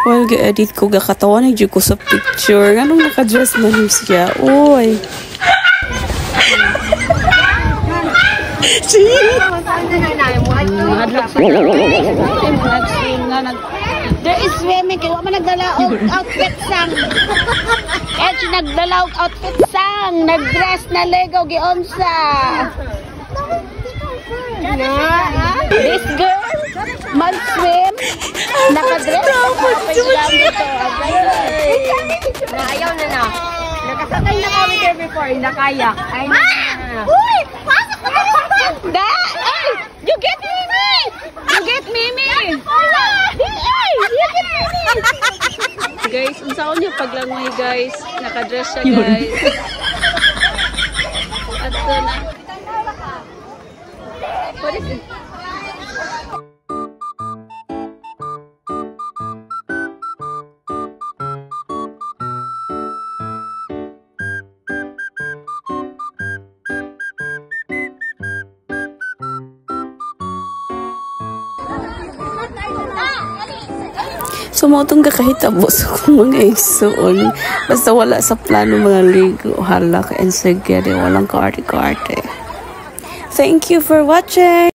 Well, ga-edit ko, gakatawan na ko sa picture. Anong naka-dress na rin siya? Uy! There is swimming, kaya wala nagdala outfit sang. Edge nagdala outfit sang. Nag-dress na Lego, giunsa. This girl, mag-swim, naka-dress. Ayaw na na. Nakasakay na kami there before, nakayak. Uy! Pasok na ka! Da! Ay! You get Mimi! You get Mimi! Ay! You get Mimi! Guys, unsaon niyo paglangoy guys. Naka-dress siya guys. At na. What is it? So, mo itong kakahitabo sa kong mga igsoon. Basta wala sa plano mga ligo, halak, and sige, walang kaarte-kaarte. Thank you for watching!